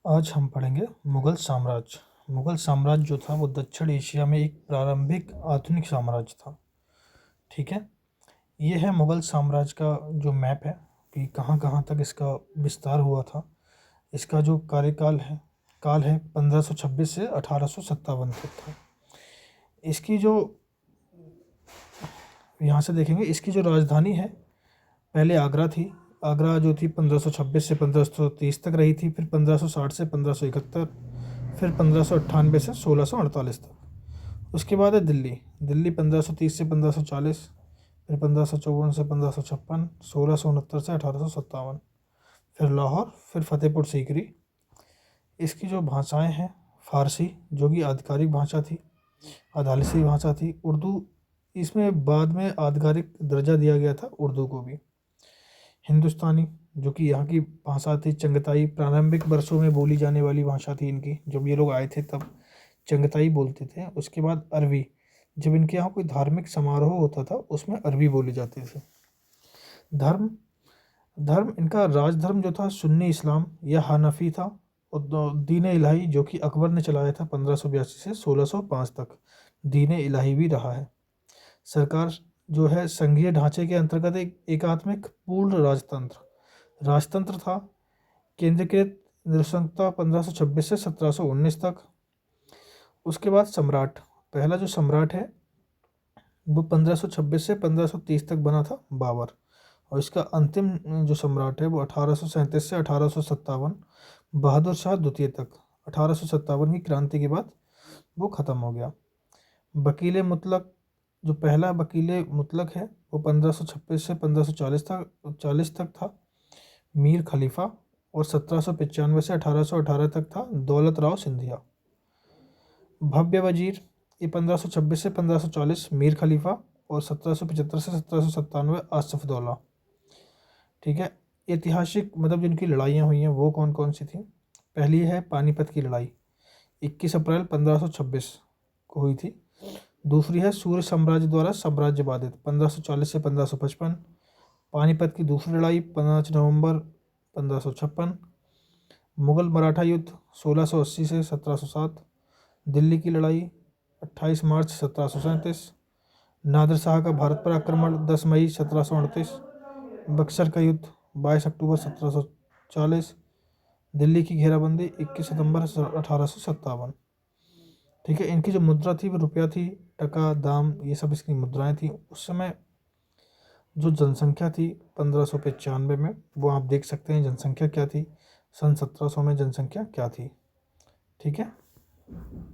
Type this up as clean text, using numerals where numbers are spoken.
आज हम पढ़ेंगे मुगल साम्राज्य। मुगल साम्राज्य जो था वो दक्षिण एशिया में एक प्रारंभिक आधुनिक साम्राज्य था। ठीक है, ये है मुगल साम्राज्य का जो मैप है कि कहाँ कहाँ तक इसका विस्तार हुआ था। इसका जो काल है 1526 से 1857 तक था। इसकी जो यहाँ से देखेंगे, इसकी जो राजधानी है पहले आगरा थी। आगरा जो थी 1526 से 1530 तक रही थी, फिर 1560 से 1571, फिर 1598 से 1648 तक। उसके बाद है दिल्ली। दिल्ली 1530 से 1540, फिर 1554 से 1556, 1669 से 1857, फिर लाहौर, फिर फतेहपुर सीकरी। इसकी जो भाषाएं हैं, फ़ारसी जो कि आधिकारिक भाषा थी, अदालसी भाषा थी। उर्दू, इसमें बाद में आधिकारिक दर्जा दिया गया था उर्दू को भी। हिंदुस्तानी जो कि यहाँ की भाषा थी, चंगताई प्रारंभिक वर्षों में बोली जाने वाली भाषा थी इनकी। जब ये लोग आए थे तब चंगताई बोलते थे। उसके बाद अरबी, जब इनके यहाँ कोई धार्मिक समारोह होता था उसमें अरबी बोली जाती थी। धर्म धर्म इनका राजधर्म जो था सुन्नी इस्लाम या हनफी था। और दीन इलाही जो कि अकबर ने चलाया था 1582 से 1605 तक, दीन इलाही भी रहा है। सरकार जो है संघीय ढांचे के अंतर्गत एक एकात्मिक पूर्ण राजतंत्र था। केंद्रीकृत निरंकुशता 1526 से 1719 तक। उसके बाद सम्राट, पहला जो सम्राट है वो 1526 से 1530 तक बना था, बाबर। और इसका अंतिम जो सम्राट है वो 1837 से 1857, बहादुर शाह द्वितीय तक। 1857 की क्रांति के बाद वो ख़त्म हो गया। वकील मुतलक, जो पहला वकील मुतलक है वो 1526 से 1540 तक था, मीर खलीफा। और 1795 से 1818 तक था, दौलत राव सिंधिया। भव्य वजीर, ये 1526 से 1540 मीर खलीफा, और 1775 से 1797 आसफ दौला। ठीक है, ऐतिहासिक मतलब जिनकी लड़ाइयाँ हुई हैं वो कौन कौन सी थी। पहली है पानीपत की लड़ाई, 21 अप्रैल 1526 को हुई थी। दूसरी है सूर्य साम्राज्य द्वारा साम्राज्य बाधित, 1540 से 1555। पानीपत की दूसरी लड़ाई 5 नवंबर 1556। मुगल मराठा युद्ध 1680 से 1707। दिल्ली की लड़ाई 28 मार्च 1737। नादिर शाह का भारत पर आक्रमण 10 मई 1738। बक्सर का युद्ध 22 अक्टूबर 1740। दिल्ली की घेराबंदी 21 सितंबर 1857। ठीक है, इनकी जो मुद्रा थी वो रुपया थी, टका, दाम, ये सब इसकी मुद्राएं थी। उस समय जो जनसंख्या थी 1595 में, वो आप देख सकते हैं जनसंख्या क्या थी, सन 1700 में जनसंख्या क्या थी। ठीक है।